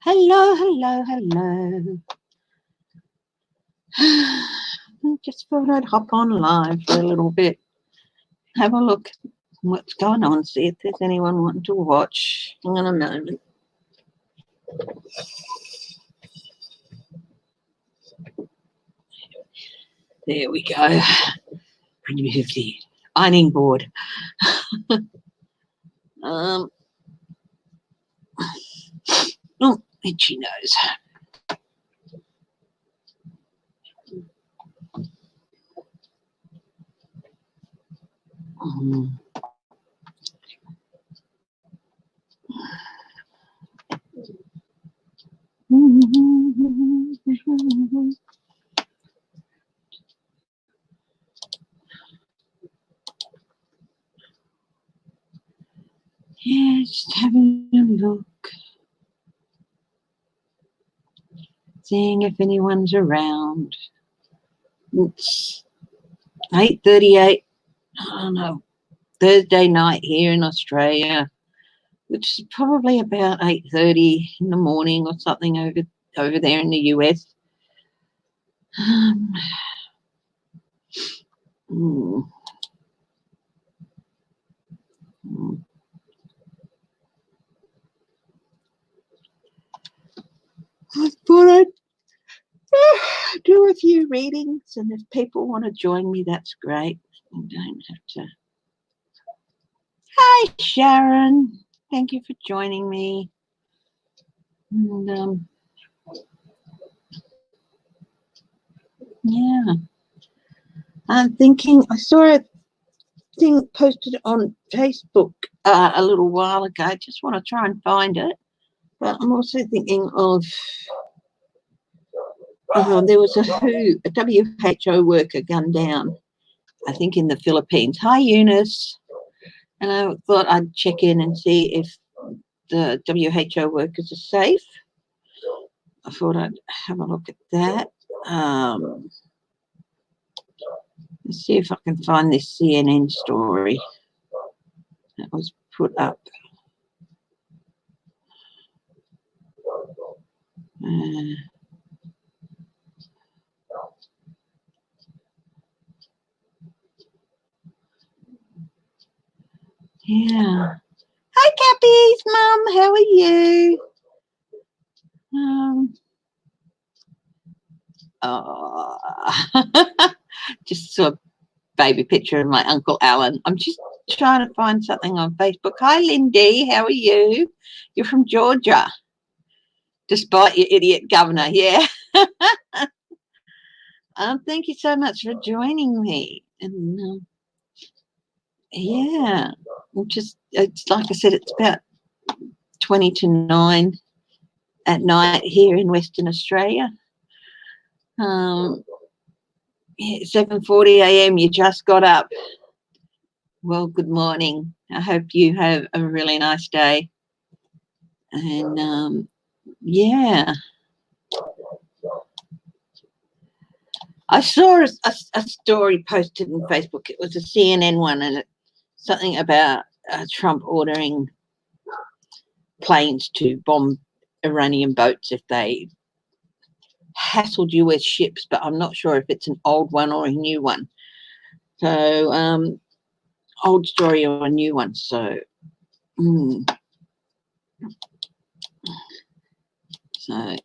Hello, hello, hello. Just thought I'd hop on live for a little bit. Have a look at what's going on, see if there's anyone wanting to watch. Hang on a moment. There we go. Remove the ironing board. Oh, itchy nose. Yeah, just having a look. Seeing if anyone's around. It's 8:38. I don't know, Thursday night here in Australia, which is probably about 8:30 in the morning or something over there in the US. I thought I'd do a few readings, and if people want to join me, that's great. You don't have to. Hi, Sharon. Thank you for joining me. And yeah, I'm thinking. I saw a thing posted on Facebook a little while ago. I just want to try and find it. But I'm also thinking of. There was a WHO worker gunned down, I think in the Philippines. Hi, Eunice. And I thought I'd check in and see if the WHO workers are safe. I thought I'd have a look at that. Let's see if I can find this CNN story that was put up. Yeah. Hi, Cappy's mum. How are you? Just saw a baby picture of my Uncle Alan. I'm just trying to find something on Facebook. Hi, Lindy. How are you? You're from Georgia, despite your idiot governor. Yeah. Thank you so much for joining me. And yeah, it's like I said, it's about 20 to 9 at night here in Western Australia. 7:40 a.m. You just got up. Well, good morning. I hope you have a really nice day. And yeah, I saw a story posted on Facebook. It was a CNN one, and something about Trump ordering planes to bomb Iranian boats if they hassled US ships, but I'm not sure if it's an old one or a new one. So old story or a new one. So so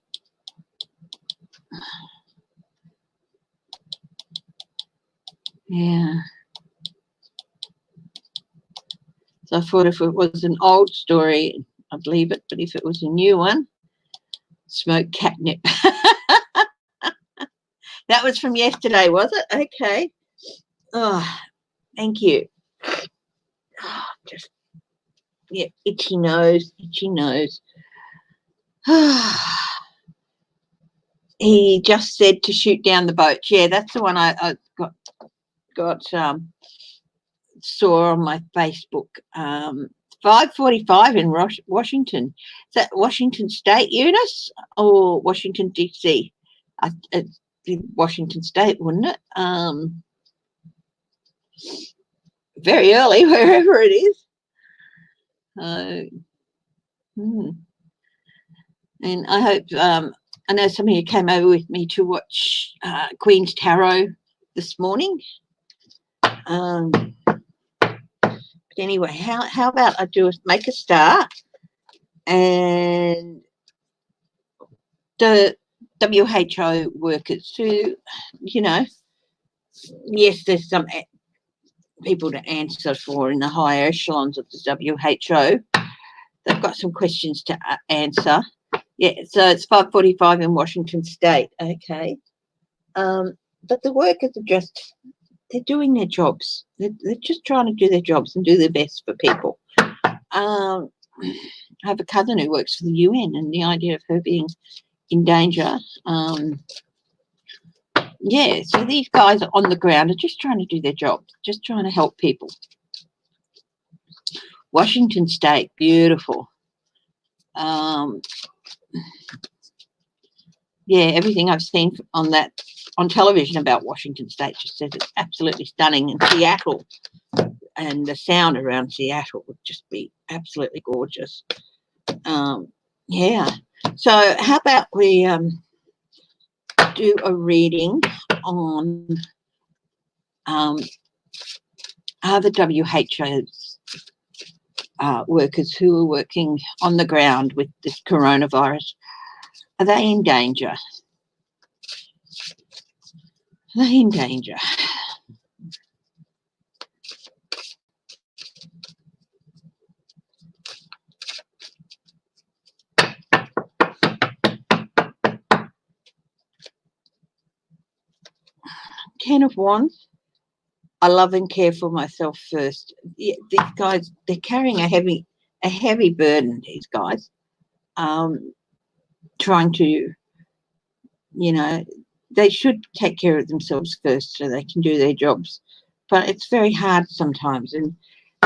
yeah. So I thought if it was an old story, I'd leave it, but if it was a new one, smoke catnip. That was from yesterday, was it? Okay. Oh, thank you. Oh, just, yeah, itchy nose, itchy nose. He just said to shoot down the boat. Yeah, that's the one I got saw on my Facebook. 5:45 in Washington. Is that Washington State, Eunice, or Washington DC? It's Washington State, wouldn't it? Very early, wherever it is. And I hope, I know some of you came over with me to watch Queen's Tarot this morning. But anyway, how about I make a start, and the WHO workers who, you know, yes, there's some people to answer for in the higher echelons of the WHO. They've got some questions to answer. Yeah, so it's 5:45 in Washington State. Okay. But the workers are they're doing their jobs. They're just trying to do their jobs and do their best for people. I have a cousin who works for the UN, and the idea of her being in danger. Yeah, so these guys are on the ground are just trying to do their job, just trying to help people. Washington State, beautiful. Yeah, everything I've seen on television about Washington State just says it's absolutely stunning. And Seattle and the sound around Seattle would just be absolutely gorgeous. Yeah. So how about we do a reading on other WHO's workers who are working on the ground with this coronavirus. Are they in danger? Are they in danger? Ten of Wands. I love and care for myself first. Yeah, these guys, they're carrying a heavy burden, these guys. Trying to, you know, they should take care of themselves first so they can do their jobs. But it's very hard sometimes, and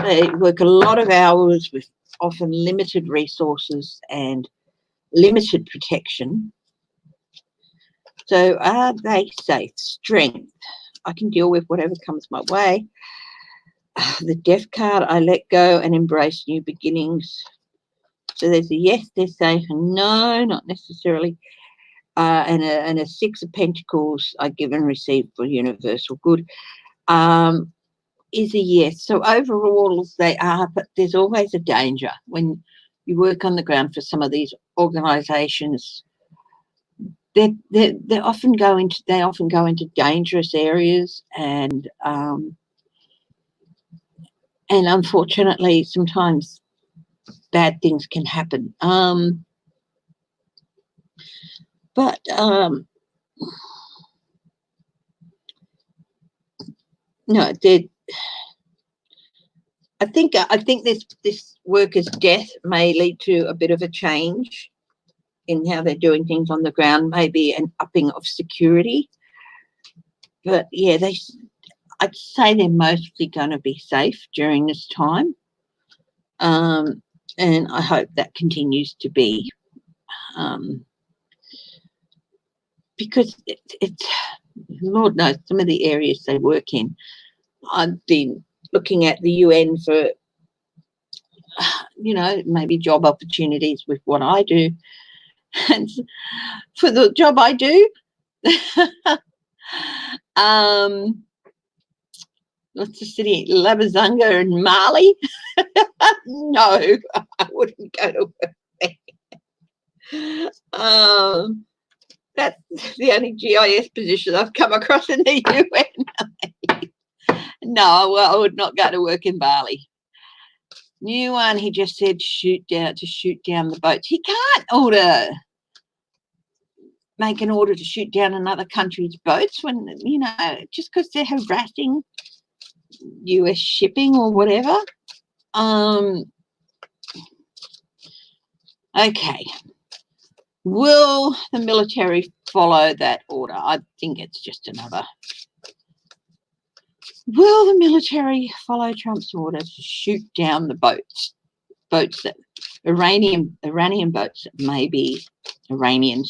they work a lot of hours with often limited resources and limited protection. So are they safe? Strength. I can deal with whatever comes my way. The Death card, I let go and embrace new beginnings. So there's a yes, they're safe, and no, not necessarily. And a Six of Pentacles, I give and receive for universal good, is a yes. So overall, they are, but there's always a danger when you work on the ground for some of these organisations. They often go into dangerous areas, and unfortunately, sometimes bad things can happen. But no, I think this worker's death may lead to a bit of a change in how they're doing things on the ground, maybe an upping of security. But yeah, I'd say they're mostly going to be safe during this time, and I hope that continues to be, because it's Lord knows some of the areas they work in. I've been looking at the UN for, maybe job opportunities with what I do. And for the job I do, what's the city? Labazunga in Mali? No, I wouldn't go to work there. That's the only GIS position I've come across in the UN. No, well, I would not go to work in Bali. New one, he just said shoot down the boats. He can't make an order to shoot down another country's boats when, just because they're harassing US shipping or whatever. Okay. Will the military follow that order? I think it's just another. Will the military follow Trump's order to shoot down the boats that Iranian boats that may be Iranian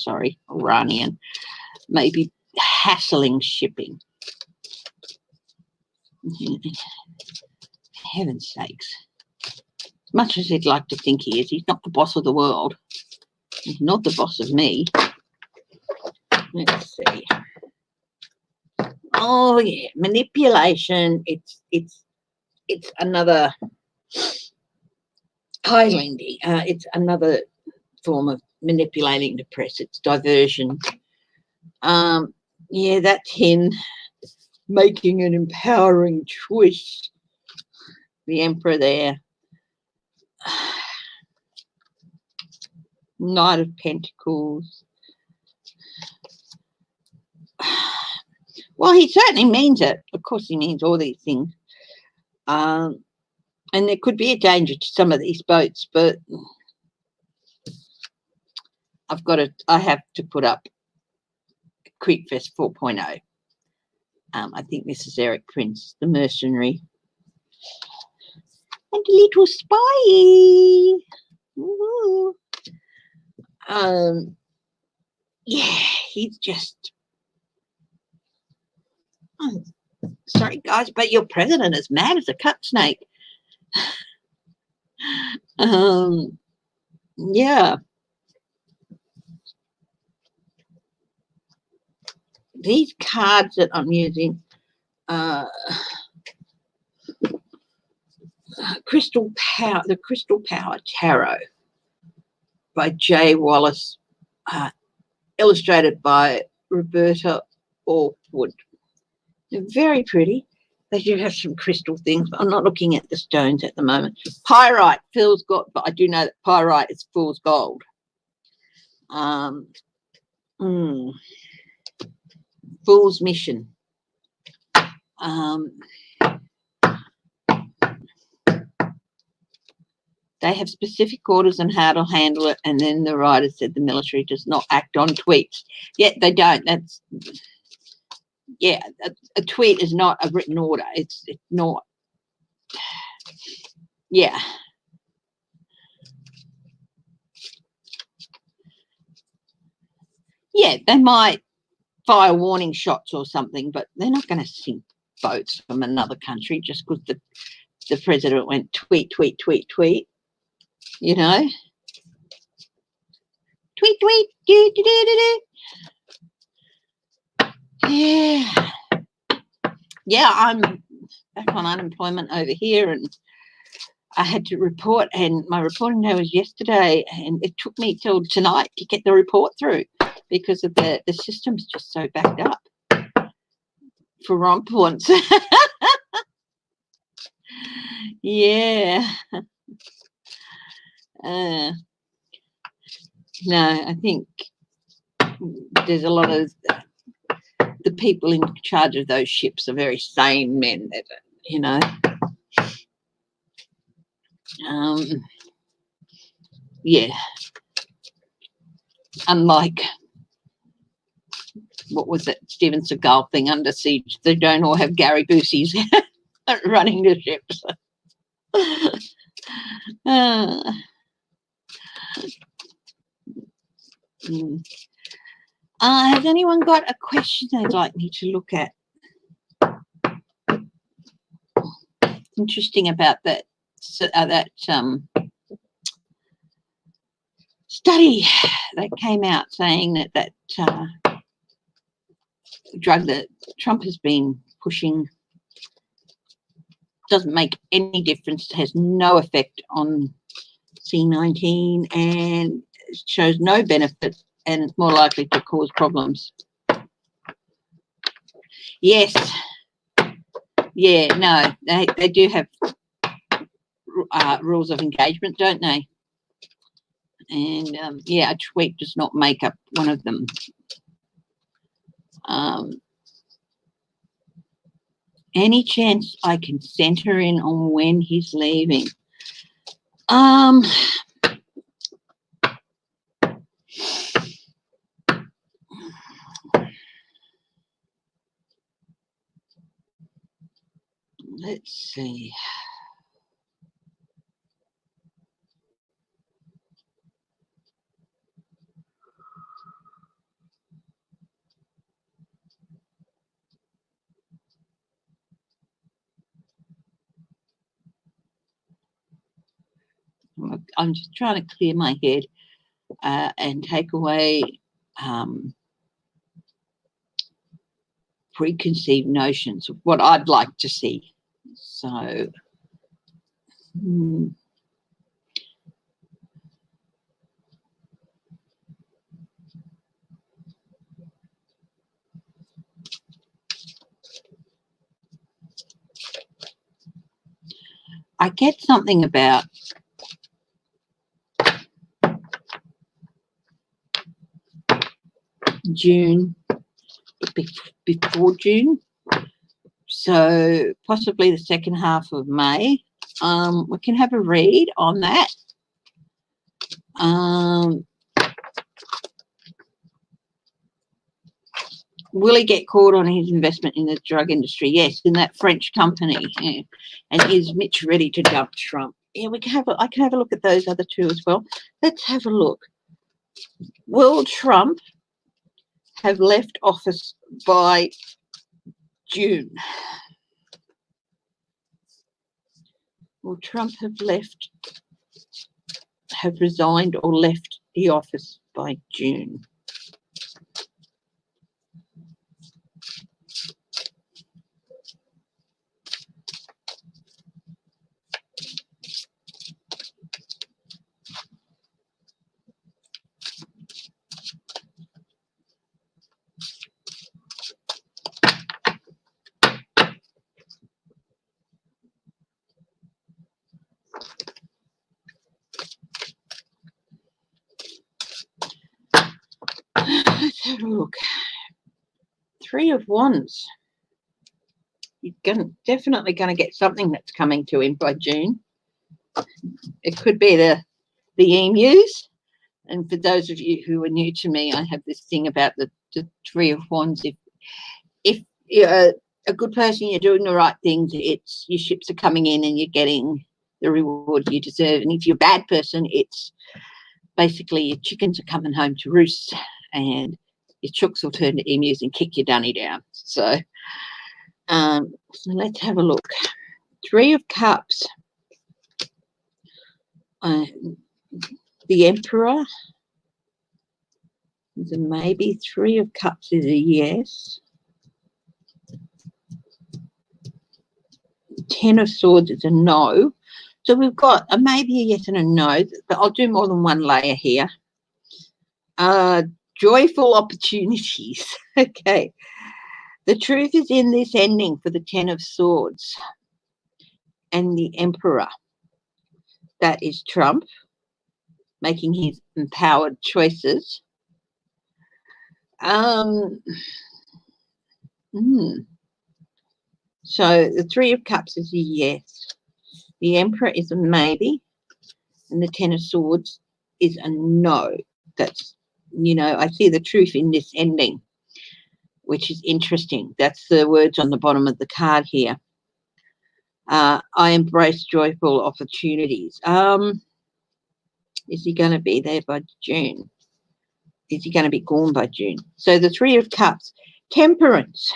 may be hassling shipping? Heaven's sakes. As much as he'd like to think he is, he's not the boss of the world. He's not the boss of me. Let's see. Oh yeah, manipulation. It's another Lindy. It's another form of manipulating the press. It's diversion. Yeah, that's him making an empowering choice. The Emperor there. Knight of Pentacles. Well, he certainly means it. Of course, he means all these things. And there could be a danger to some of these boats, but I have to put up Creekfest 4.0. I think this is Eric Prince, the mercenary. And a little spy. Ooh. Yeah, he's just... Oh, sorry, guys, but your president is mad as a cut snake. Yeah. These cards that I'm using, Crystal Power, the Crystal Power Tarot by Jay Wallace, illustrated by Roberta Orwood. They're very pretty. They do have some crystal things, but I'm not looking at the stones at the moment. Pyrite, fool's gold, but I do know that pyrite is fool's gold. Fool's mission. They have specific orders on how to handle it, and then the writer said the military does not act on tweets. Yet they don't. That's... Yeah, a tweet is not a written order. It's not. Yeah. Yeah, they might fire warning shots or something, but they're not going to sink boats from another country just because the president went tweet, tweet, tweet, tweet. You know? Tweet, tweet, do, do, do, do, do. Yeah. Yeah, I'm back on unemployment over here, and I had to report, and my reporting day was yesterday, and it took me till tonight to get the report through because of the system's just so backed up for romp once. Yeah. No, I think there's a lot of the people in charge of those ships are very sane men, that, you know. Yeah. Unlike, what was that Steven Seagal thing, Under Siege, they don't all have Gary Busey's running the ships. Has anyone got a question they'd like me to look at? Interesting about that study that came out saying that drug that Trump has been pushing doesn't make any difference, has no effect on C19, and shows no benefit, and it's more likely to cause problems. Yes. Yeah, no, they do have rules of engagement, don't they? And yeah, a tweet does not make up one of them. Any chance I can center in on when he's leaving? Let's see. I'm just trying to clear my head. and take away preconceived notions of what I'd like to see. So, I get something about June, before June, so possibly the second half of May. We can have a read on that. Will he get caught on his investment in the drug industry? Yes, in that French company. Yeah. And is Mitch ready to dump Trump? Yeah, we can have. I can have a look at those other two as well. Let's have a look. Will Trump have left office by June? Will Trump have resigned or left the office by June? Let's have a look. Three of Wands. You're definitely going to get something that's coming to him by June. It could be the emus. And for those of you who are new to me, I have this thing about the Three of Wands. If you're a good person, you're doing the right things, it's your ships are coming in and you're getting the reward you deserve. And if you're a bad person, it's basically your chickens are coming home to roost and your chooks will turn to emus and kick your dunny down. So, so let's have a look. Three of Cups. The Emperor is a maybe. Three of Cups is a yes. Ten of Swords is a no. So we've got a maybe, a yes, and a no. But I'll do more than one layer here. Joyful opportunities. Okay. The truth is in this ending for the Ten of Swords and the Emperor. That is Trump making his empowered choices. So the Three of Cups is a yes. The Emperor is a maybe. And the Ten of Swords is a no. That's, I see the truth in this ending, which is interesting. That's the words on the bottom of the card here. I embrace joyful opportunities. Is he going to be there by June? Is he going to be gone by June? So the Three of Cups, Temperance.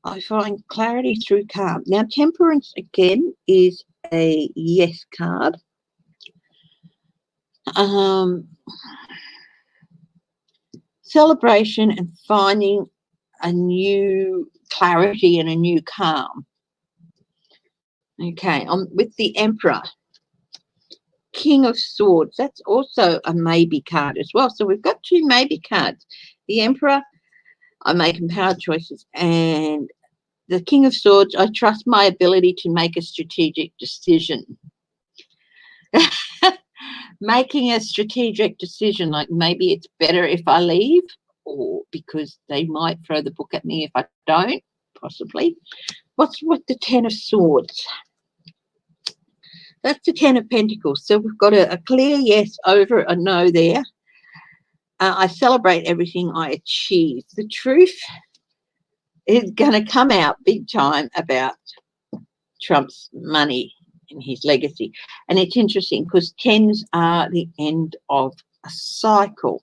I find clarity through calm. Now, Temperance, again, is a yes card. Celebration and finding a new clarity and a new calm. Okay, with the Emperor. King of Swords, that's also a maybe card as well. So we've got two maybe cards. The Emperor, I make empowered choices, and the King of Swords, I trust my ability to make a strategic decision. Making a strategic decision, like maybe it's better if I leave, or because they might throw the book at me if I don't, possibly. What's with the Ten of Swords? That's the Ten of Pentacles. So we've got a clear yes over a no there. I celebrate everything I achieve. The truth is going to come out big time about Trump's money and his legacy. And it's interesting because tens are the end of a cycle.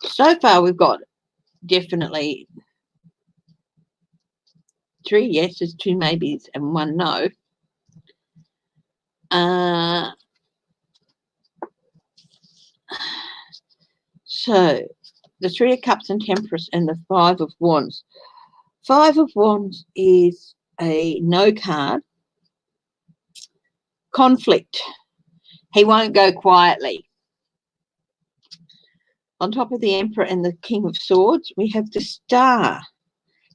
So far, we've got definitely three yeses, two maybes, and one no. So the Three of Cups and Temperance and the Five of Wands. Five of Wands is a no card. Conflict. He won't go quietly. On top of the Emperor and the King of Swords, we have the Star.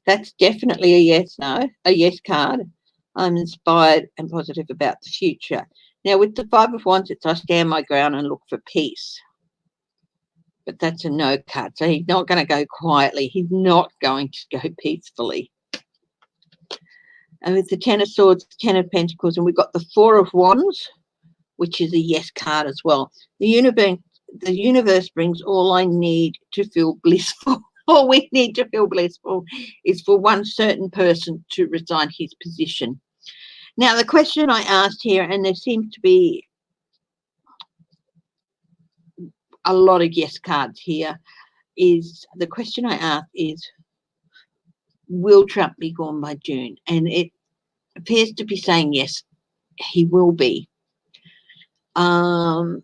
That's definitely a yes, no, a yes card. I'm inspired and positive about the future. Now, with the Five of Wands, it's I stand my ground and look for peace. But that's a no card. So he's not going to go quietly. He's not going to go peacefully. And with the Ten of Swords, Ten of Pentacles, and we've got the Four of Wands, which is a yes card as well. The universe brings all I need to feel blissful. All we need to feel blissful is for one certain person to resign his position. Now, the question I asked here, and there seems to be a lot of yes cards here, is the question I asked is, will Trump be gone by June? And it appears to be saying yes, he will be. And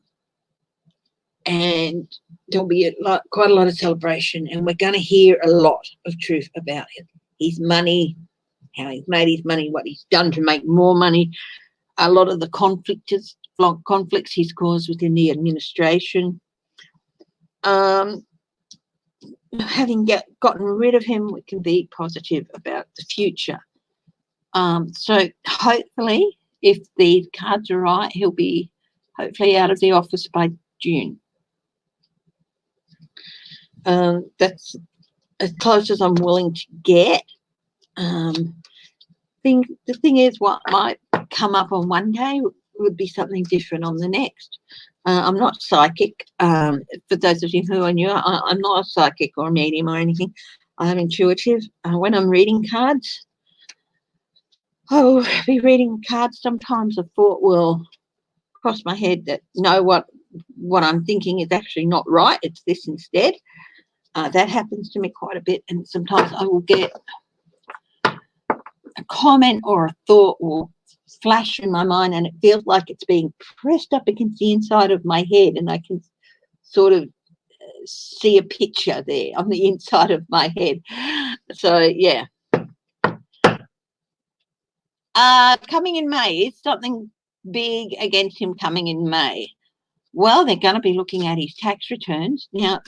there'll be quite a lot of celebration, and we're going to hear a lot of truth about it. His money, how he's made his money, what he's done to make more money, a lot of the conflicts he's caused within the administration. Having gotten rid of him, we can be positive about the future. So hopefully, if these cards are right, he'll be hopefully out of the office by June. That's as close as I'm willing to get. The thing is, what might come up on one day would be something different on the next. I'm not psychic. For those of you who are new, I'm not a psychic or a medium or anything. I'm intuitive. When I'm reading cards, I'll be reading cards. Sometimes a thought will cross my head that, no, what I'm thinking is actually not right. It's this instead. That happens to me quite a bit, and sometimes I will get a comment or a thought will flash in my mind, and it feels like it's being pressed up against the inside of my head, and I can sort of see a picture there on the inside of my head. So, yeah. Coming in May, is something big against him coming in May? Well, they're going to be looking at his tax returns now.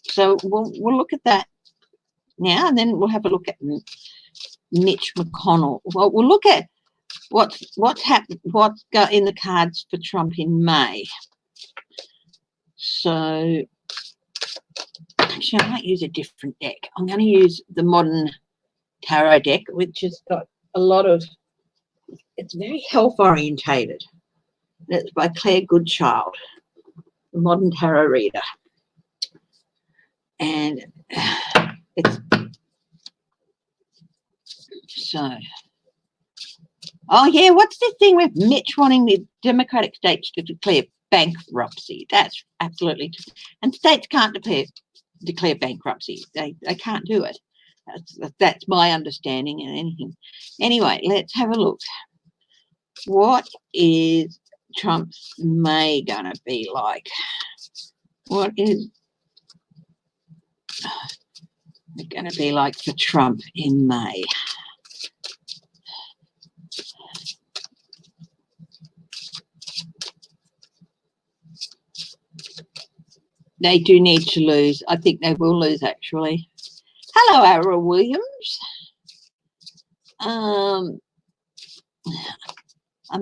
So we'll look at that now, and then we'll have a look at Mitch McConnell. Well, we'll look at what's happened, what's got in the cards for Trump in May. So actually, I might use a different deck. I'm going to use the modern tarot deck, which has got a lot of. It's very health orientated. It's by Claire Goodchild, the modern tarot reader. And it's so, oh yeah, what's this thing with Mitch wanting the Democratic states to declare bankruptcy? That's absolutely, and states can't declare bankruptcy. They can't do it. That's my understanding and anything. Anyway, let's have a look. What is Trump's May gonna be like? What is it going to be like for Trump in May? They do need to lose. I think they will lose, actually. Hello, Ara Williams. I'm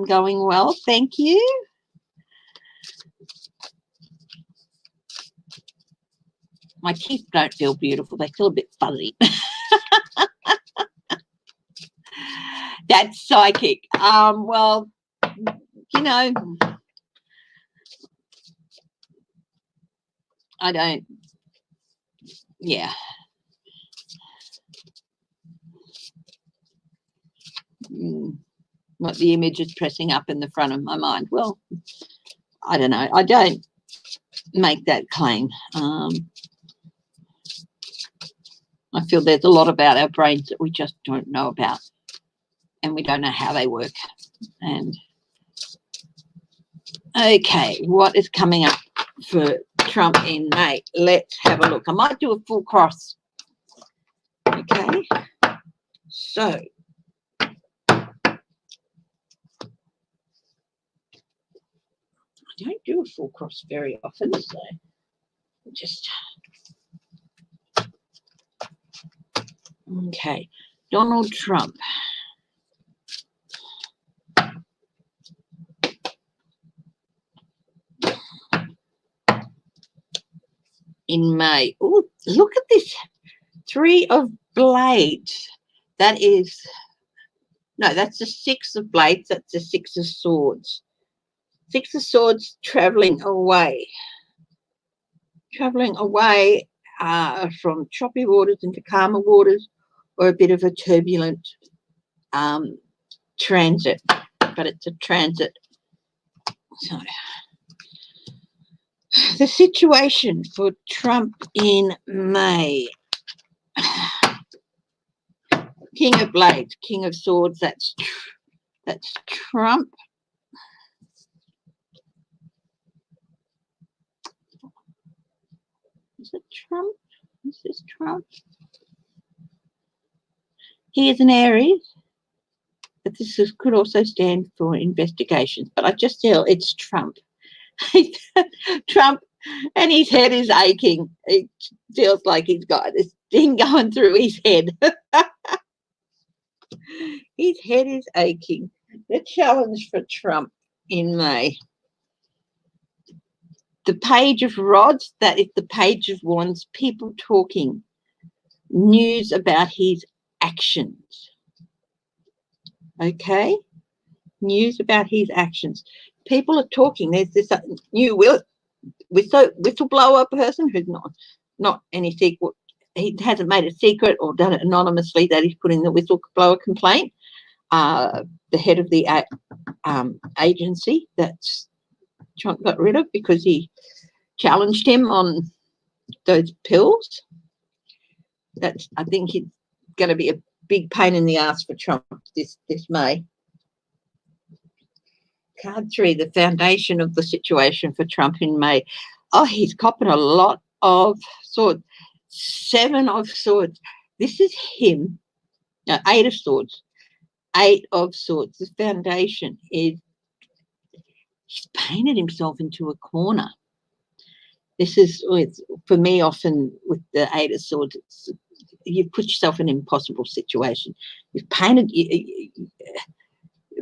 going well, thank you. My teeth don't feel beautiful. They feel a bit fuzzy. That's psychic. Well, you know, I don't, yeah. What the image is pressing up in the front of my mind. Well, I don't know. I don't make that claim. I feel there's a lot about our brains that we just don't know about, and we don't know how they work. And okay, what is coming up for Trump in May. Let's have a look. I might do a full cross. Okay. So I don't do a full cross very often, so just okay. Donald Trump. In May. Oh, look at this. 3 of blades. That is, no, that's the 6 of blades. That's the 6 of swords. 6 of swords traveling away. Traveling away from choppy waters into calmer waters, or a bit of a turbulent transit. But it's a transit. So the situation for Trump in May. King of blades, King of swords, that's Trump. Is it Trump? Is this Trump? He is an Aries, but this could also stand for investigations, but I just feel it's Trump. Trump, and his head is aching. It feels like he's got this thing going through his head. His head is aching. The challenge for Trump in May. The Page of Rods, that is the Page of Wands, people talking, news about his actions. Okay? News about his actions. People are talking. There's this new whistleblower person who's not any secret. He hasn't made a secret or done it anonymously that he's put in the whistleblower complaint. The head of the agency that's Trump got rid of because he challenged him on those pills. That's, I think, it's going to be a big pain in the ass for Trump this May. Card 3, the foundation of the situation for Trump in May. Oh, he's copping a lot of swords. 7 of swords. This is him. No, 8 of swords. 8 of swords. The foundation is he's painted himself into a corner. This is, for me, often with the 8 of swords, you've put yourself in an impossible situation. You've painted,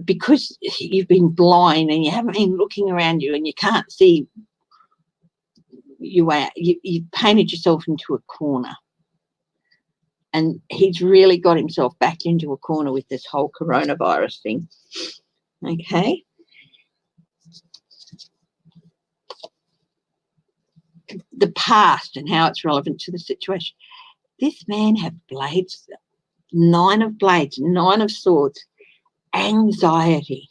because you've been blind and you haven't been looking around you and you can't see your way out, you've painted yourself into a corner. And he's really got himself back into a corner with this whole coronavirus thing. Okay. The past and how it's relevant to the situation. This man has blades, 9 of blades, 9 of swords, anxiety.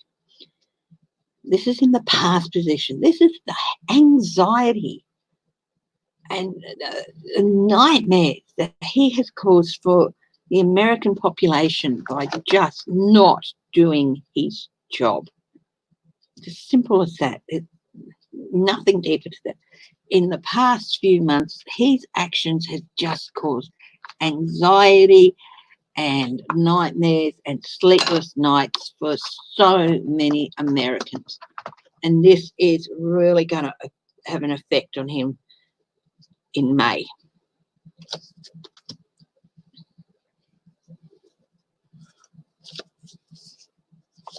This is in the past position. This is the anxiety and nightmares that he has caused for the American population by just not doing his job. It's as simple as that. It's nothing deeper to that. In the past few months, his actions have just caused anxiety and nightmares and sleepless nights for so many Americans. And this is really going to have an effect on him in May.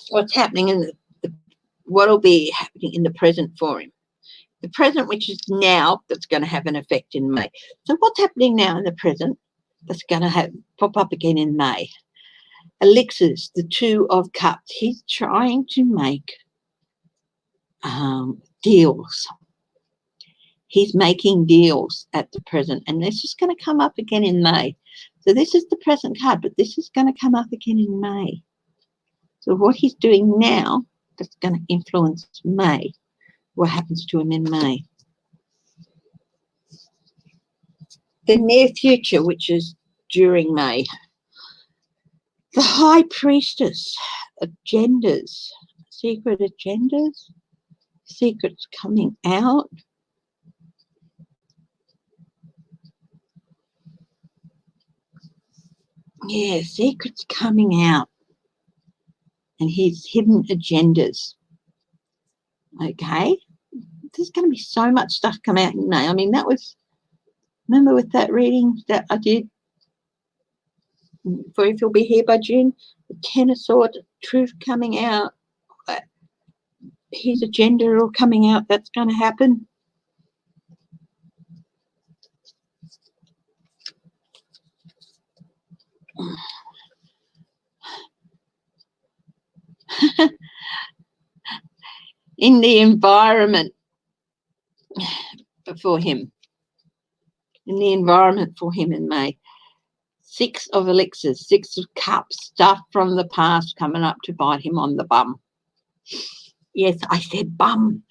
What's happening in what will be happening in the present for him? The present, which is now, that's going to have an effect in May. So what's happening now in the present that's going to pop up again in May? Elixirs, the 2 of Cups. He's trying to make deals. He's making deals at the present, and this is going to come up again in May. So this is the present card, but this is going to come up again in May. So what he's doing now, that's going to influence May. What happens to him in May? The near future, which is during May. The High Priestess, agendas, secret agendas, secrets coming out. Yeah, secrets coming out and his hidden agendas. Okay. There's going to be so much stuff come out in May. I mean, that was, remember with that reading that I did for If You'll Be Here by June, the Ten of Swords, truth coming out, his agenda all coming out, that's going to happen. In the environment for him. In the environment for him in May. 6 of elixirs, 6 of cups, stuff from the past coming up to bite him on the bum. Yes, I said bum.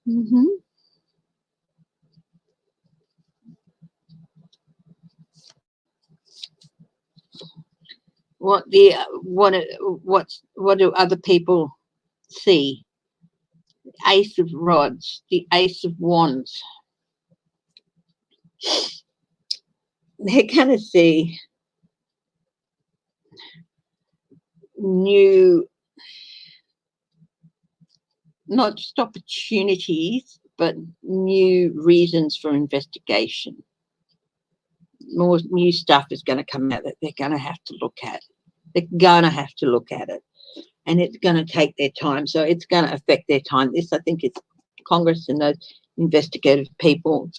Mm-hmm. What do other people see? Ace of Rods, the Ace of Wands. They're going to see new, not just opportunities, but new reasons for investigation. More new stuff is going to come out that they're going to have to look at. They're going to have to look at it. And it's going to take their time. So it's going to affect their time. This, I think, is Congress and those investigative people.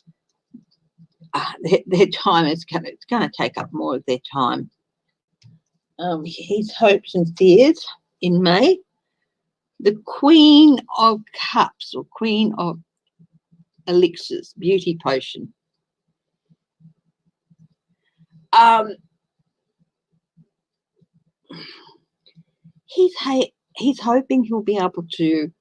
Their time is going to take up more of their time. His hopes and fears in May. The Queen of Cups or Queen of Elixirs, beauty potion. He's hoping he'll be able to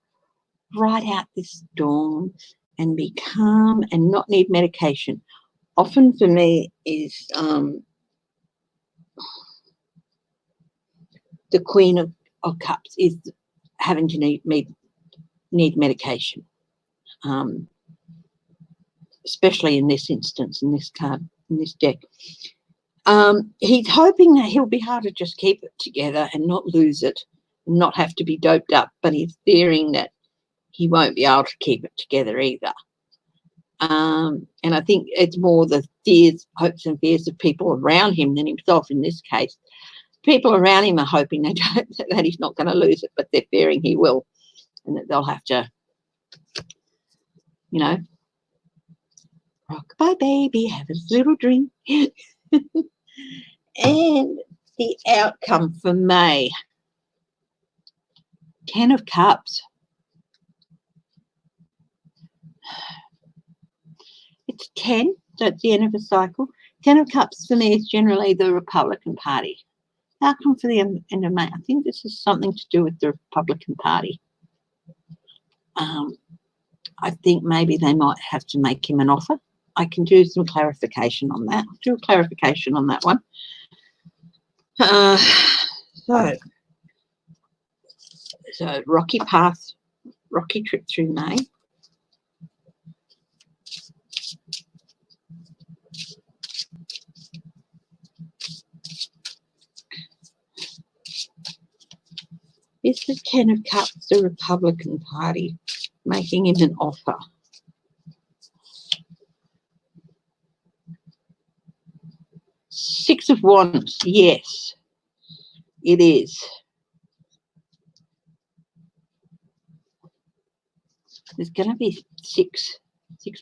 ride out this storm and be calm and not need medication. Often for me is the Queen of Cups is having to need medication, especially in this instance, in this card, in this deck. He's hoping that he'll be able to just keep it together and not lose it, and not have to be doped up, but he's fearing that he won't be able to keep it together either. And I think it's more the fears, hopes and fears of people around him than himself in this case. People around him are hoping that he's not going to lose it, but they're fearing he will, and that they'll have to, you know, rock bye baby, have a little drink. And the outcome for May. 10 of Cups. It's 10, so it's the end of a cycle. 10 of Cups for me is generally the Republican Party. Outcome for the end of May. I think this is something to do with the Republican Party. I think maybe they might have to make him an offer. I can do some clarification on that. I'll do a clarification on that one. So rocky path, rocky trip through May. Is the 10 of Cups the Republican Party making him an offer? Six of Wands, yes, it is. There's going to be six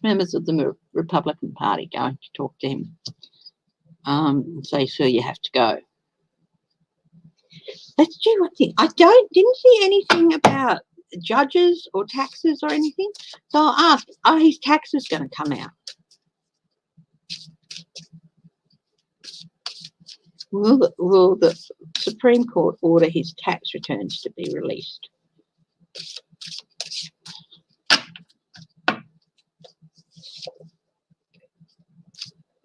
members of the Republican Party going to talk to him. Say, sir, you have to go. Let's do one thing. Didn't see anything about judges or taxes or anything. So I'll ask, are his taxes going to come out? Will the Supreme Court order his tax returns to be released?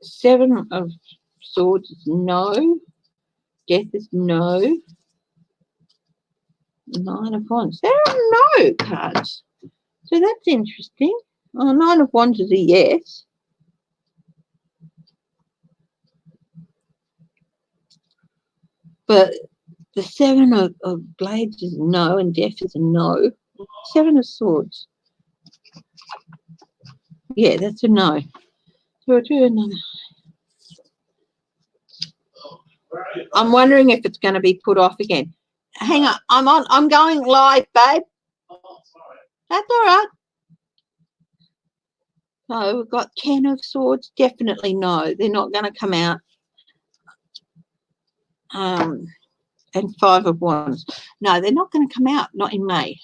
Seven of Swords is no. Death is no. Nine of Wands. There are no cards. So that's interesting. Oh, Nine of Wands is a yes. But the Seven of Blades is no, and Death is a no. Seven of Swords. Yeah, that's a no. So I'll do another. I'm wondering if it's going to be put off again. Hang on, I'm going live, babe. That's all right. So we've got 10 of Swords. Definitely no, they're not going to come out. And 5 of Wands. No, they're not going to come out. Not in May.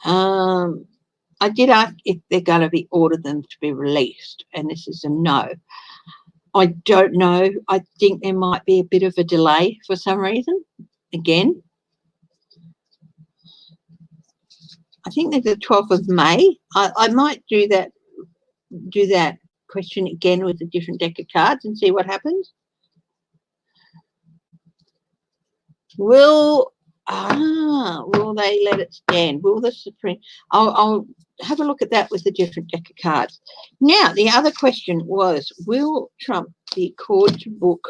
I did ask if they're going to be ordered them to be released, and this is a no. I don't know. I think there might be a bit of a delay for some reason. Again, I think there's the 12th of May. I might do that question again with a different deck of cards and see what happens. Will they let it stand? Will the Supreme? I'll have a look at that with a different deck of cards. Now, the other question was, will Trump be called to book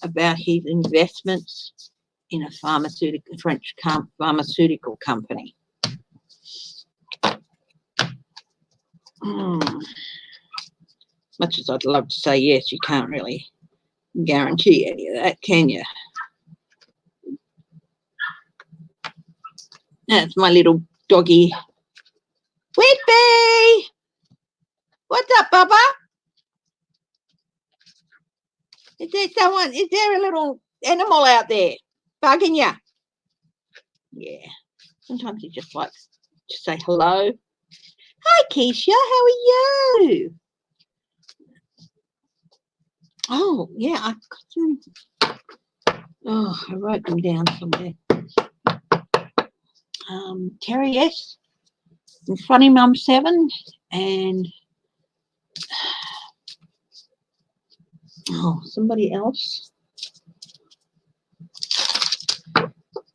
about his investments in a French pharmaceutical company? Much as I'd love to say yes, you can't really guarantee any of that, can you? That's my little doggy. Whitby! What's up, Bubba? Is there a little animal out there bugging you? Yeah. Sometimes he just likes to say hello. Hi, Keisha. How are you? Oh, yeah. I've got some. Oh, I wrote them down somewhere. Terry S. and Funny Mum 7 and somebody else.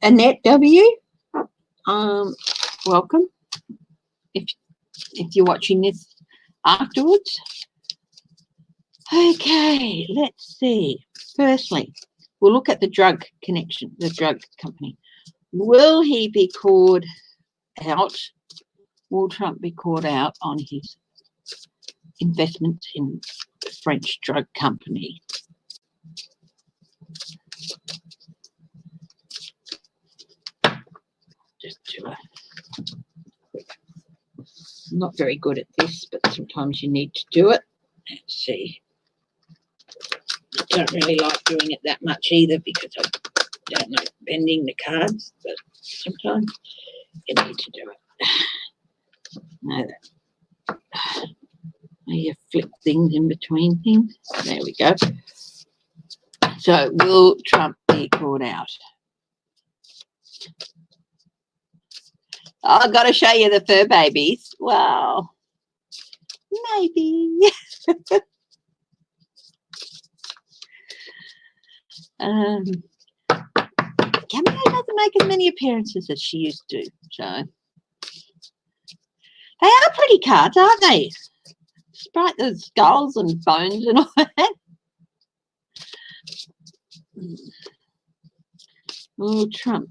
Annette W. Welcome. If you're watching this afterwards. Okay, let's see. Firstly, we'll look at the drug connection, the drug company. Will he be called out? Will Trump be called out on his investment in the French drug company? Just do a quick. I'm not very good at this, but sometimes you need to do it. Let's see. I don't really like doing it that much either because I don't like bending the cards, but sometimes you need to do it. No, you flip things in between things. There we go. So will Trump be called out? Oh, I've got to show you the fur babies. Wow. Maybe. Cameo doesn't make as many appearances as she used to, so they are pretty cards, aren't they? Despite the skulls and bones and all that. Will Trump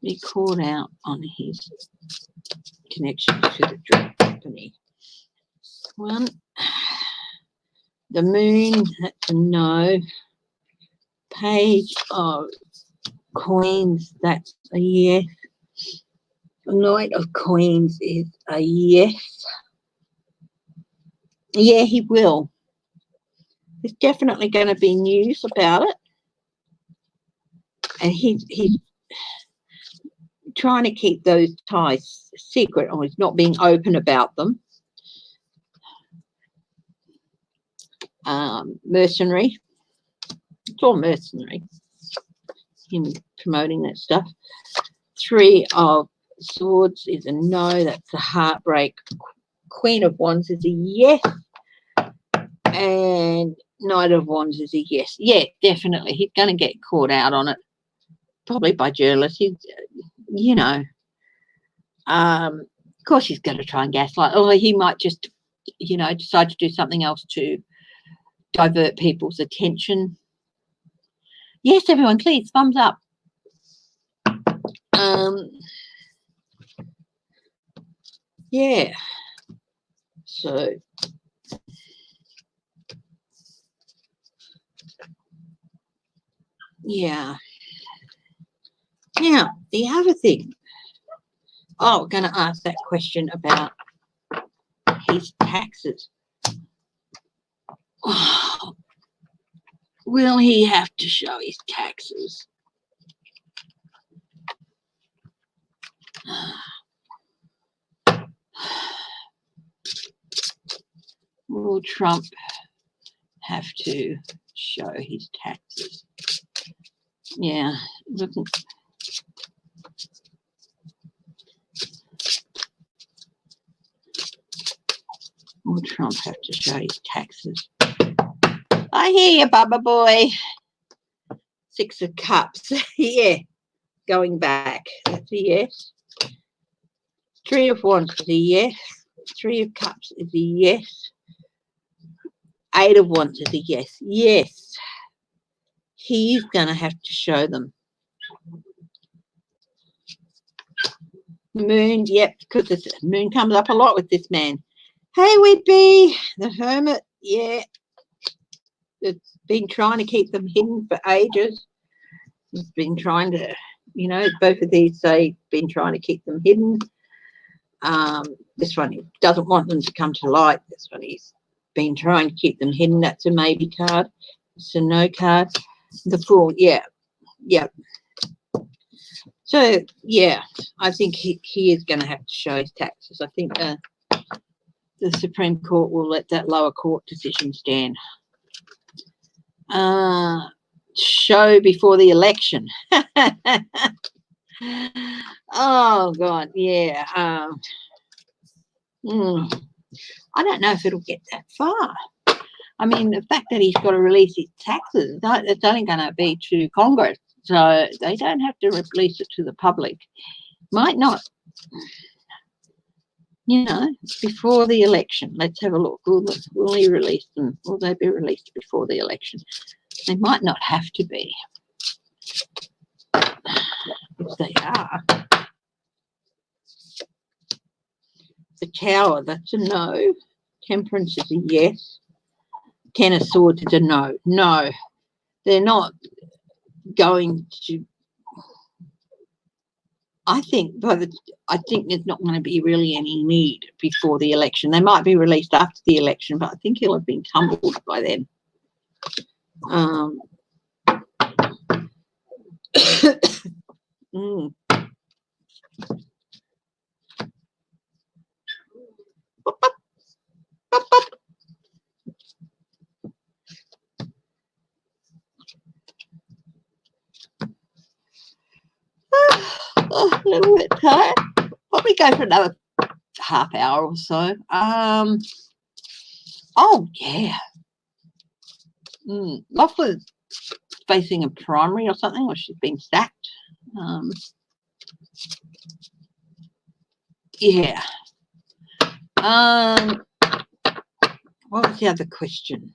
be called out on his connection to the drug company? One, the moon, that's a no. Page of Coins, that's a yes. Knight of Coins is a yes. Yeah, he will. There's definitely going to be news about it. And he's trying to keep those ties secret, or he's not being open about them. Mercenary. It's all mercenary. Him promoting that stuff. 3 of Swords is a no. That's a heartbreak. Queen of Wands is a yes. And Knight of Wands is a yes. Yeah, definitely. He's going to get caught out on it. Probably by journalists. He's, you know. Of course he's going to try and gaslight. Or he might just, you know, decide to do something else to divert people's attention. Yes, everyone, please, thumbs up. Yeah. So yeah. Now, the other thing, we're going to ask that question about his taxes. Oh, will he have to show his taxes? Will Trump have to show his taxes? Yeah, looking. Will Trump have to show his taxes? I hear you, Bubba boy. 6 of Cups. Yeah, going back. That's a yes. 3 of Wands is a yes. 3 of Cups is a yes. 8 of Wands is a yes. Yes. He's going to have to show them. Moon, yep, because the moon comes up a lot with this man. Hey, Whitby, the Hermit, yeah. It's been trying to keep them hidden for ages. He's been trying to, both of these say been trying to keep them hidden. This one, he doesn't want them to come to light. This one, he's been trying to keep them hidden. That's a maybe card. It's a no card. The Fool, yeah. So, yeah, I think he is going to have to show his taxes. I think the Supreme Court will let that lower court decision stand. Show before the election. Oh, God, yeah. I don't know if it'll get that far. I mean, the fact that he's got to release his taxes, it's only going to be to Congress. So they don't have to release it to the public. Might not, before the election. Let's have a look. Will he release them? Will they be released before the election? They might not have to be. If they are. The Tower, that's a no. Temperance is a yes. 10 of Swords is a no. No, they're not going to. I think there's not going to be really any need before the election. They might be released after the election, but I think he'll have been tumbled by then. A little bit tired. Probably go for another half hour or so. Oh yeah. Lofler's facing a primary or something, or she's been sacked. Yeah. What was the other question?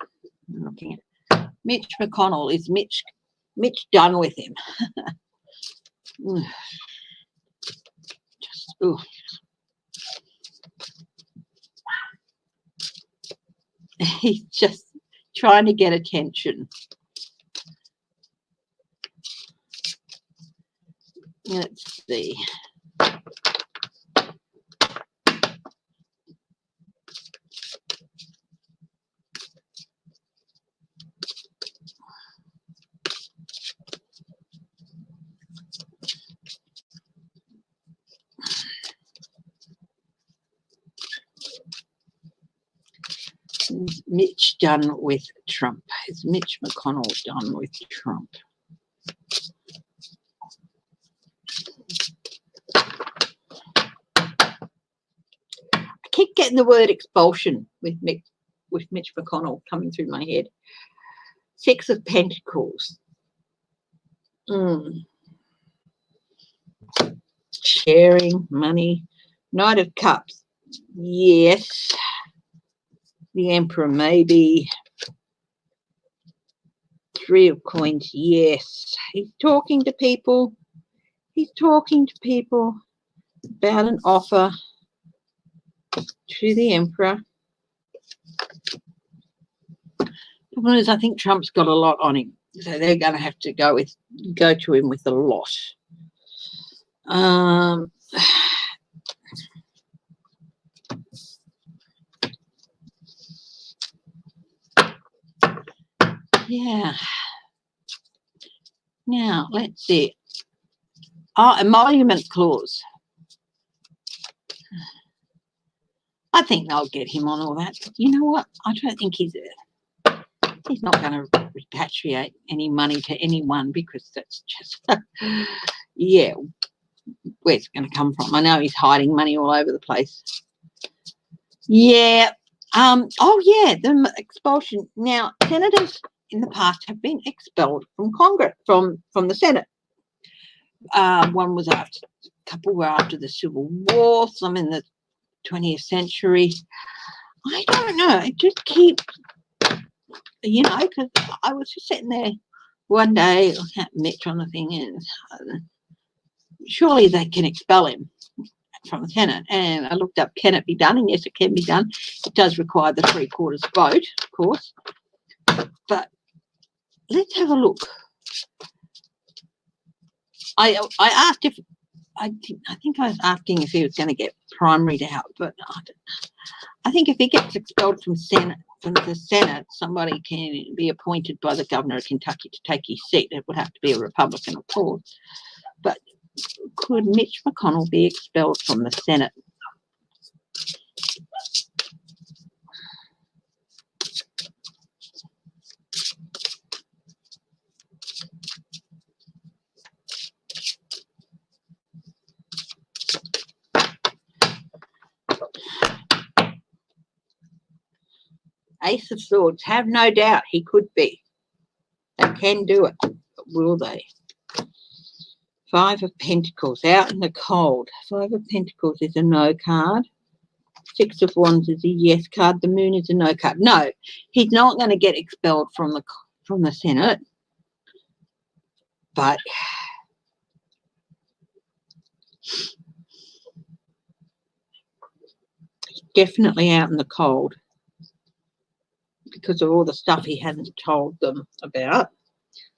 I'm looking at Mitch McConnell. Is Mitch done with him? He's just trying to get attention. Let's see. Is Mitch done with Trump? Is Mitch McConnell done with Trump? I keep getting the word expulsion with Mitch McConnell coming through my head. 6 of Pentacles. Sharing money. Knight of Cups. Yes. The Emperor, maybe. Three of coins, yes. He's talking to people. He's talking to people about an offer to the Emperor. The problem is, I think Trump's got a lot on him, so they're going to have to go to him with a lot. Yeah. Now, let's see. Oh, emolument clause. I think they'll get him on all that. But you know what? I don't think he's not going to repatriate any money to anyone, because that's just, yeah, where's it going to come from? I know he's hiding money all over the place. Yeah. Oh, yeah, the expulsion. Now, senators in the past have been expelled from Congress, from the Senate. One was a couple were after the Civil War, some in the 20th century. I don't know. It just keeps, because I was just sitting there one day looking at Mitch on the thing, and surely they can expel him from the Senate. And I looked up, can it be done? And yes, it can be done. It does require the 3/4 vote, of course. But let's have a look. I asked if I think I was asking if he was going to get primaried out, but I think if he gets expelled from the Senate, somebody can be appointed by the governor of Kentucky to take his seat. It would have to be a Republican, of course. But could Mitch McConnell be expelled from the Senate? Ace of Swords, have no doubt he could be. They can do it, but will they? Five of Pentacles, out in the cold. Five of Pentacles is a no card. Six of Wands is a yes card. The Moon is a no card. No, he's not going to get expelled from the Senate. But he's definitely out in the cold because of all the stuff he hasn't told them about.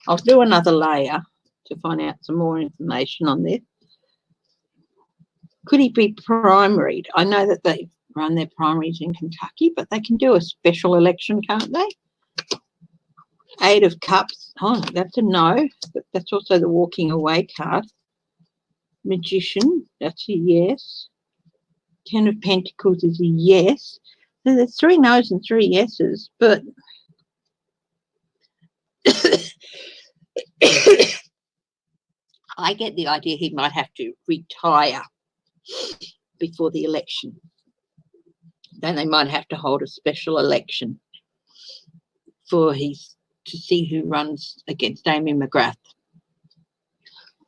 I'll do another layer to find out some more information on this. Could he be primaried? I know that they run their primaries in Kentucky, but they can do a special election, can't they? Eight of Cups. Oh, that's a no, but that's also the walking away card. Magician, that's a yes. Ten of Pentacles is a yes. So there's three no's and three yeses, but I get the idea he might have to retire before the election. Then they might have to hold a special election to see who runs against Amy McGrath.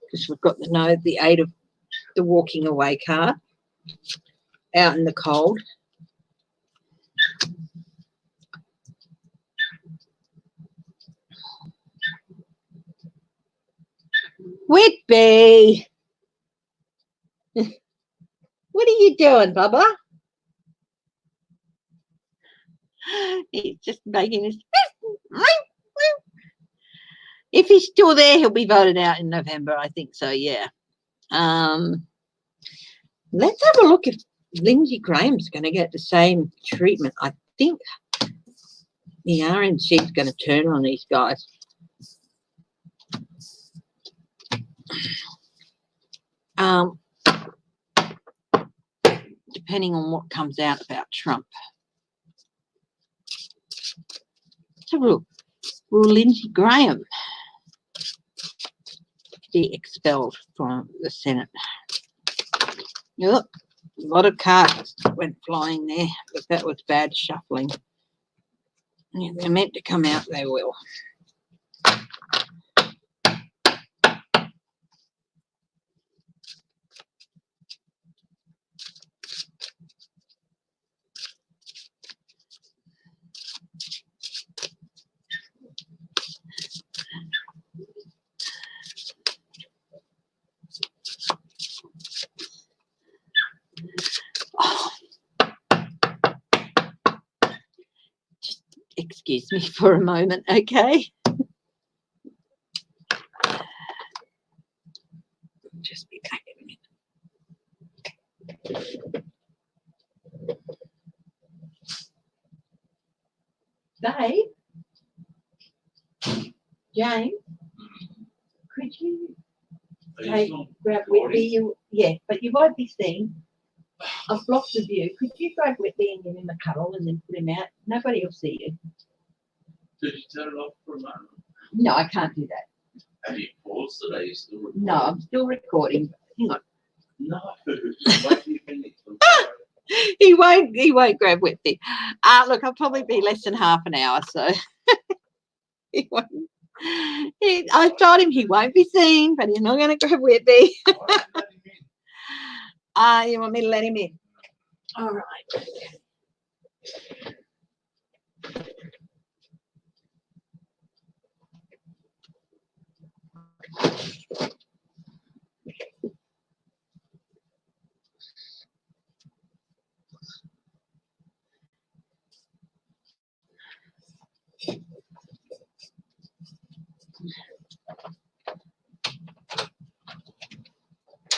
Because we've got the eight of the walking away card, out in the cold. Whitby, what are you doing, Bubba? He's just making this. If he's still there, he'll be voted out in November, I think so, yeah. Let's have a look if Lindsey Graham's going to get the same treatment. I think the RNC is going to turn on these guys. Depending on what comes out about Trump. Let's have a look. Will Lindsey Graham be expelled from the Senate? Yep, a lot of cards went flying there, but that was bad shuffling. Yeah, they're meant to come out, they will. excuse me for a moment, okay? Just be back in a minute. Babe, Jane, could you grab Whitby? Yeah, but you won't be seen. I've blocked the view. Could you grab Whitby and give him a cuddle and then put him out? Nobody will see you. Did you turn it off for a moment? No, I can't do that. Have you paused it? Are you still recording? No, I'm still recording. Hang on. No. Wait till you finish. He won't grab Whitby. Look, I'll probably be less than half an hour, so he won't. I told him he won't be seen, but he's not going to grab Whitby. You want me to let him in? All right.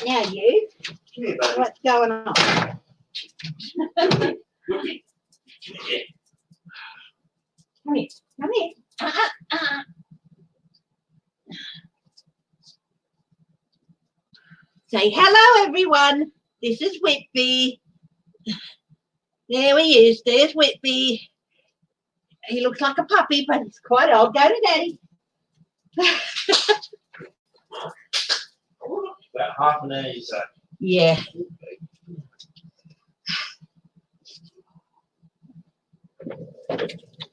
Now you, what's going on? Come here, come here. Say hello, everyone. This is Whitby. There he is. There's Whitby. He looks like a puppy, but he's quite old. Go to Daddy. About half an hour, you say? Yeah.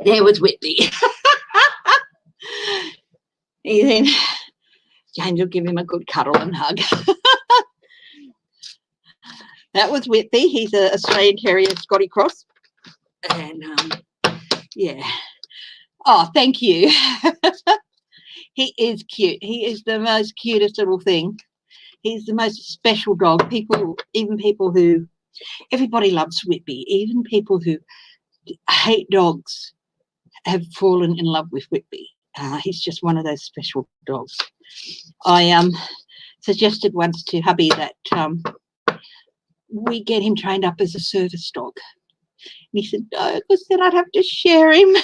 There was Whitby. Then James will give him a good cuddle and hug. That was Whitby. He's an Australian Terrier Scotty Cross. And yeah. Oh, thank you. He is cute. He is the most cutest little thing. He's the most special dog. Everybody loves Whitby. Even people who hate dogs have fallen in love with Whitby. He's just one of those special dogs. I suggested once to hubby that we get him trained up as a service dog. And he said, no, because then I'd have to share him.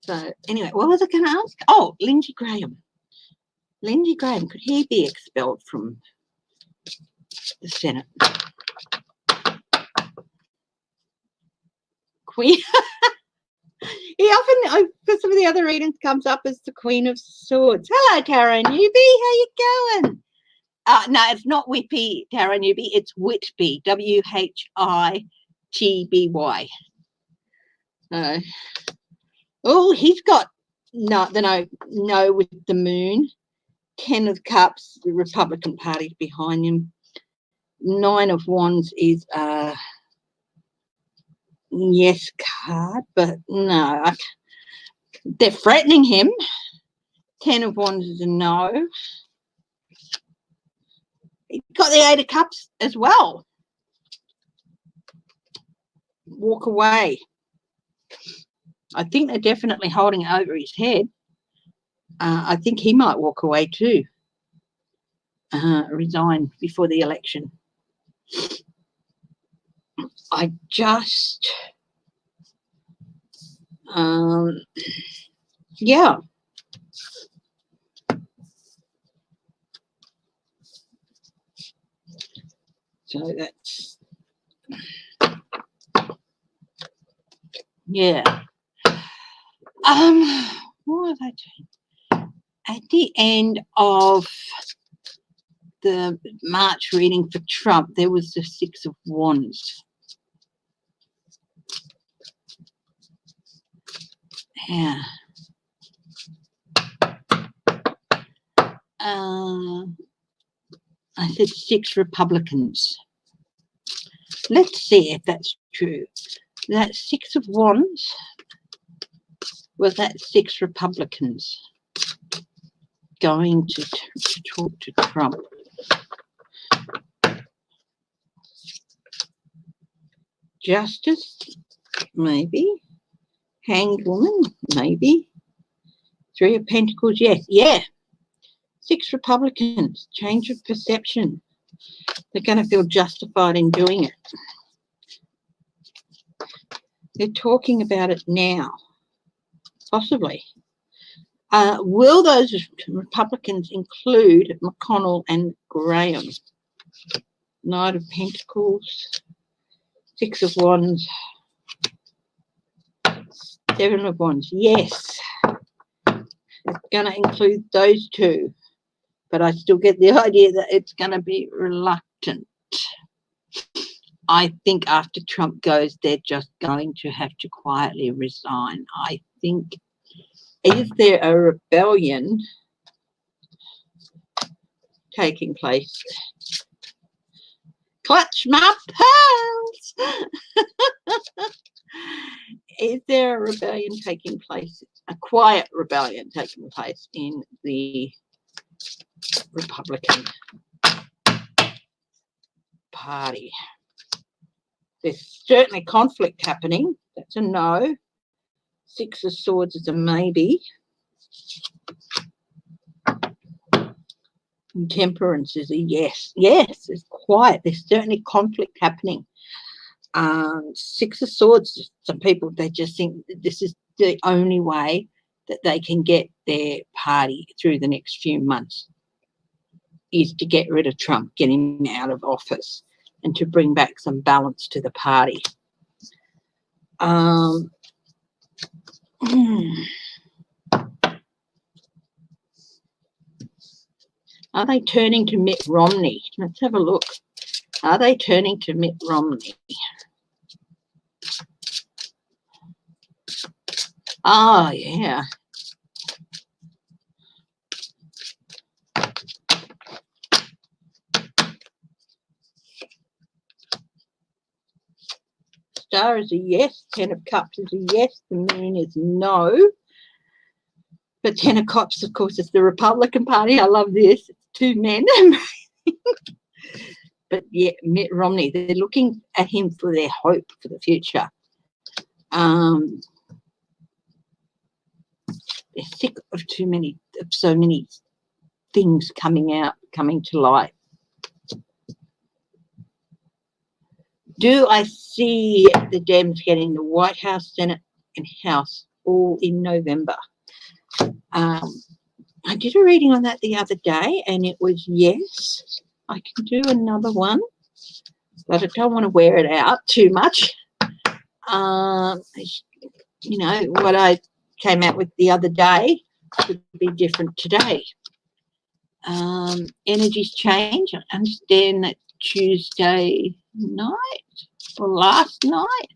So anyway, what was I going to ask? Oh, Lindsay Graham. Lindsay Graham, could he be expelled from the Senate? Queen. He often, for some of the other readings, comes up as the Queen of Swords. Hello, Tara Newby. How you going? No, it's not Whitby, Tara Newby. It's Whitby. WHITBY. Oh, he's got no with the moon. 10 of Cups, the Republican Party behind him. 9 of Wands is a yes card, but no, they're threatening him. 10 of Wands is a no. He's got the 8 of Cups as well. Walk away. I think they're definitely holding it over his head. I think he might walk away too. Resign before the election. I just, yeah. So that's, yeah. What was I doing? At the end of the March reading for Trump, there was the 6 of Wands. Yeah. I said 6 Republicans. Let's see if that's true. That 6 of Wands, was that 6 Republicans going to talk to Trump? Justice, maybe. Hanged woman, maybe. Three of Pentacles, yes. Yeah. 6 Republicans, change of perception. They're going to feel justified in doing it. They're talking about it now, possibly. Will those Republicans include McConnell and Graham? Knight of Pentacles, 6 of Wands, 7 of Wands. Yes, it's going to include those two, but I still get the idea that it's going to be reluctant. I think after Trump goes, they're just going to have to quietly resign. I think, is there a rebellion taking place? Clutch my pearls! Is there a rebellion taking place, a quiet rebellion taking place in the Republican Party? There's certainly conflict happening. That's a no. 6 of Swords is a maybe. And Temperance is a yes. Yes, it's quiet. There's certainly conflict happening. 6 of Swords, some people, they just think this is the only way that they can get their party through the next few months, is to get rid of Trump, get him out of office, and to bring back some balance to the party. Are they turning to Mitt Romney? Let's have a look. Are they turning to Mitt Romney? Oh, yeah. Star is a yes. 10 of Cups is a yes. The Moon is no. But 10 of Cups, of course, is the Republican Party. I love this. It's 2 men. But yeah, Mitt Romney, they're looking at him for their hope for the future. They're sick of so many things coming to light. Do I see the Dems getting the White House, Senate, and House all in November? I did a reading on that the other day, and it was yes. I can do another one, but I don't want to wear it out too much. You know, what I came out with the other day could be different today. Energies change. I understand that Tuesday night or last night,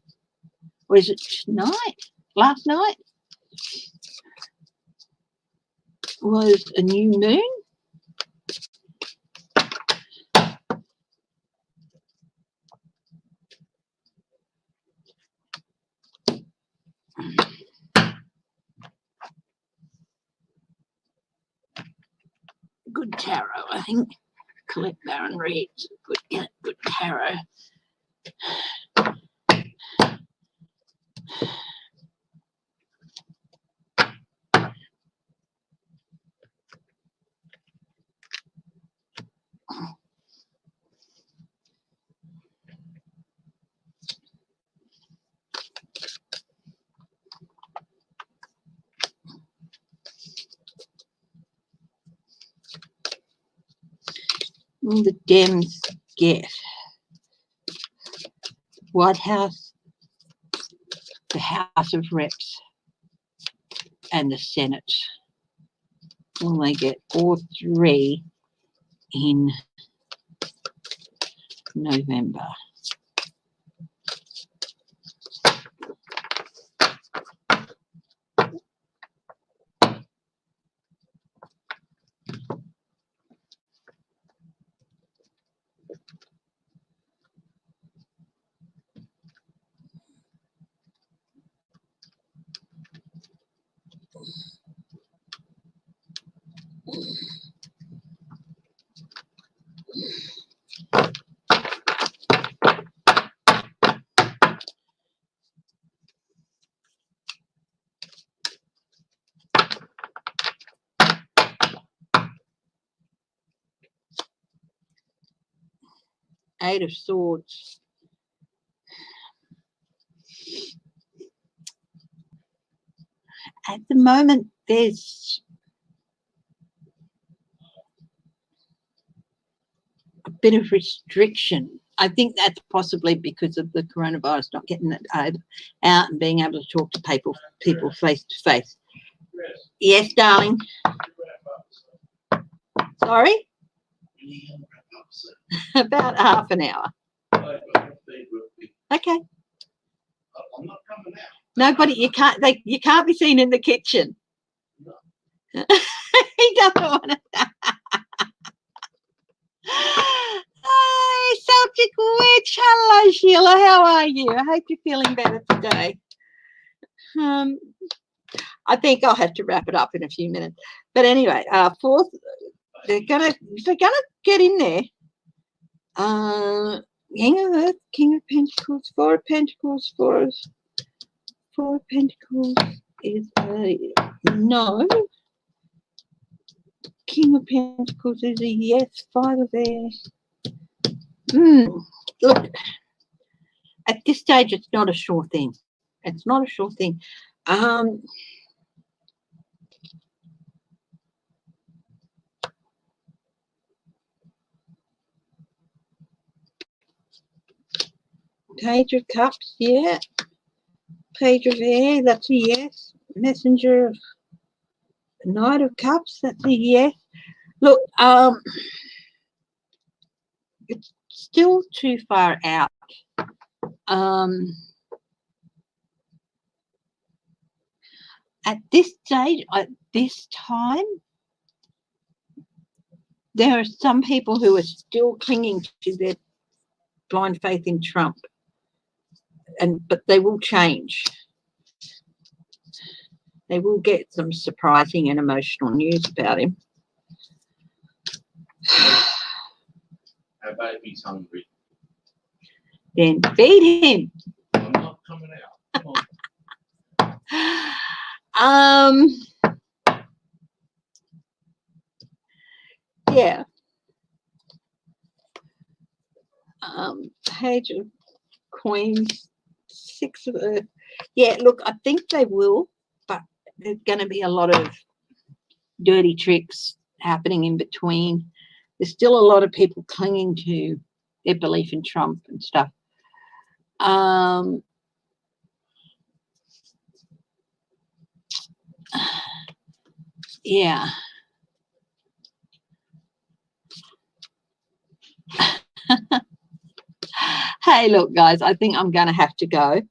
or is it tonight? Last night was a new moon. Good tarot, I think. Colette Baron reads good tarot. Will the Dems get White House, the House of Reps, and the Senate? Will they get all 3 in November? Eight of Swords. At the moment, there's a bit of restriction. I think that's possibly because of the coronavirus, not getting it out and being able to talk to people face to face. Yes, darling. Sorry? About half an hour. Okay. I'm not coming out. Nobody, you can't be seen in the kitchen. No. He doesn't want to. Hi, Celtic Witch. Hello, Sheila. How are you? I hope you're feeling better today. I think I'll have to wrap it up in a few minutes. But anyway, fourth, they're gonna get in there. King of Earth, King of Pentacles, Four of Pentacles, Four of Pentacles is a no. King of Pentacles is a yes. Five of Airs. Look, at this stage, it's not a sure thing. It's not a sure thing. Page of Cups, yeah. Page of Air, that's a yes. Messenger of Knight of Cups, that's a yes. Look, it's still too far out. At this stage, at this time, there are some people who are still clinging to their blind faith in Trump, but they will change. They will get some surprising and emotional news about him. Our baby's hungry. Then feed him. I'm not coming out. Come on. Yeah. Page of Coins, Six of Earth. Yeah, look, I think they will, but there's going to be a lot of dirty tricks happening in between. There's still a lot of people clinging to their belief in Trump and stuff. Yeah. Hey, look, guys, I think I'm going to have to go.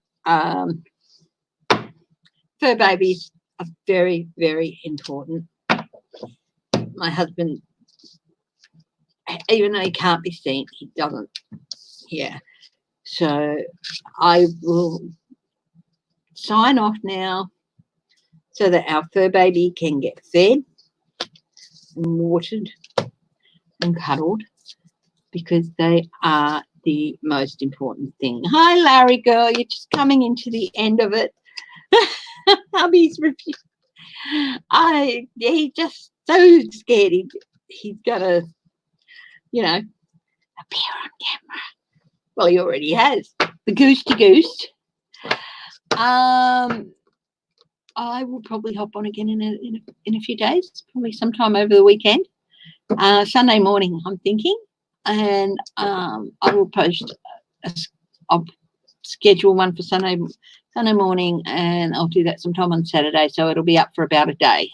Fur babies are very, very important. My husband, even though he can't be seen, he doesn't. Yeah. So I will sign off now so that our fur baby can get fed and watered and cuddled, because they are the most important thing. Hi, Larry girl. You're just coming into the end of it. Hubby's refused. He's just so scared he's gonna, appear on camera. Well, he already has. The goose to goose. I will probably hop on again in a few days, probably sometime over the weekend. Sunday morning, I'm thinking, and I will post. I'll schedule one for Sunday morning, and I'll do that sometime on Saturday, so it'll be up for about a day.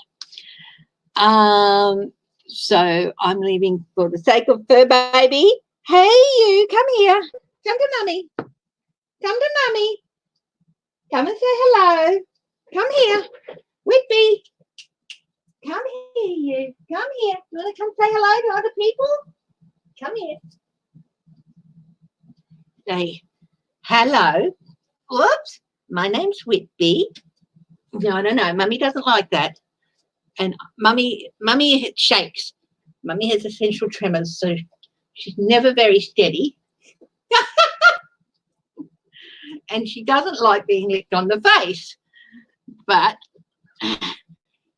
So I'm leaving for the sake of fur baby. Hey, you, come here. Come to mummy. Come to mummy. Come and say hello. Come here. Whitby. Come here, you. Come here. You want to come say hello to other people? Come here. Say hello. Whoops. My name's Whitby. No, I don't know. Mummy doesn't like that. And mummy shakes. Mummy has essential tremors, so she's never very steady. And she doesn't like being licked on the face. But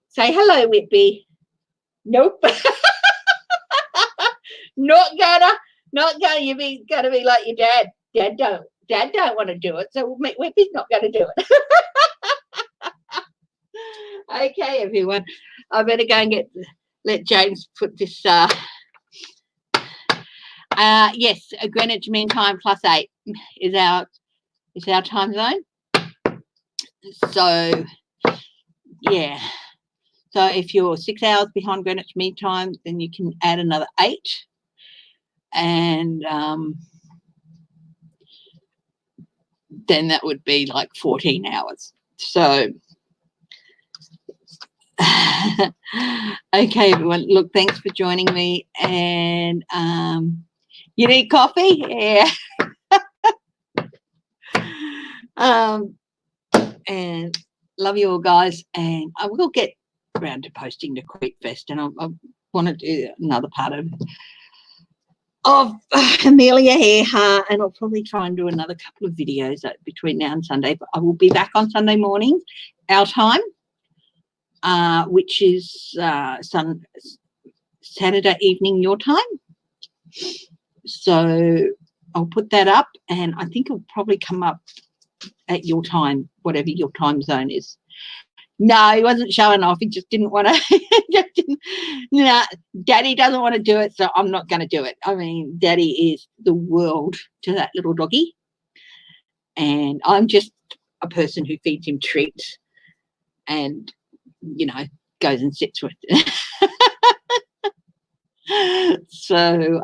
say hello, Whitby. Nope. Not Not going to be like your dad. Dad don't want to do it, so Whippy's not going to do it. Okay, everyone. I better go and let James put this. Yes, Greenwich Mean Time +8 is our time zone. So yeah. So if you're 6 hours behind Greenwich Mean Time, then you can add another 8, and then that would be like 14 hours. So okay, everyone. Look, thanks for joining me. And you need coffee? Yeah. And love you all, guys. And I will get around to posting the Quick Fest, and I want to do another part of Amelia Earhart, and I'll probably try and do another couple of videos between now and Sunday. But I will be back on Sunday morning, our time, which is Saturday evening, your time. So I'll put that up, and I think it'll probably come up at your time, whatever your time zone is. No, he wasn't showing off. He just didn't want to. No, Daddy doesn't want to do it, so I'm not going to do it. I mean, Daddy is the world to that little doggy, and I'm just a person who feeds him treats and, you know, goes and sits with it. So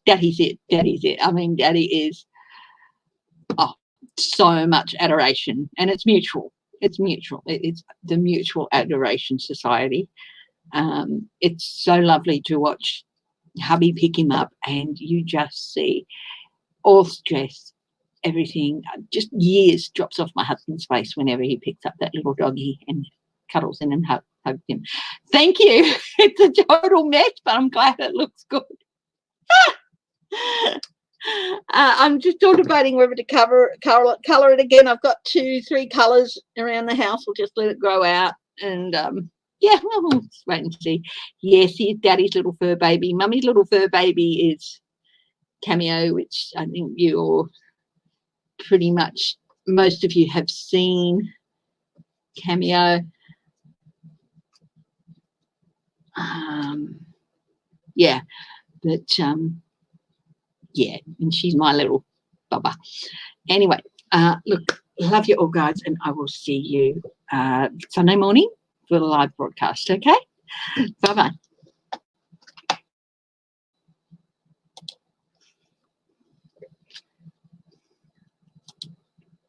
Daddy's it. Daddy's it. I mean, Daddy is so much adoration, and it's mutual. It's mutual. It's the Mutual Adoration Society. It's so lovely to watch hubby pick him up, and you just see all stress, everything, just years drops off my husband's face whenever he picks up that little doggy and cuddles in and hugs him. Thank you. It's a total mess, but I'm glad it looks good. I'm just still debating whether to color it again. I've got 2-3 colors around the house. We'll just let it grow out, and yeah, well, we'll just wait and see. Yes, here's Daddy's little fur baby. Mummy's little fur baby is Cameo, which I think you're pretty much, most of you have seen Cameo. Yeah, but yeah, and she's my little bubba. Anyway, look, love you all, guys, and I will see you Sunday morning for the live broadcast. Okay, bye bye.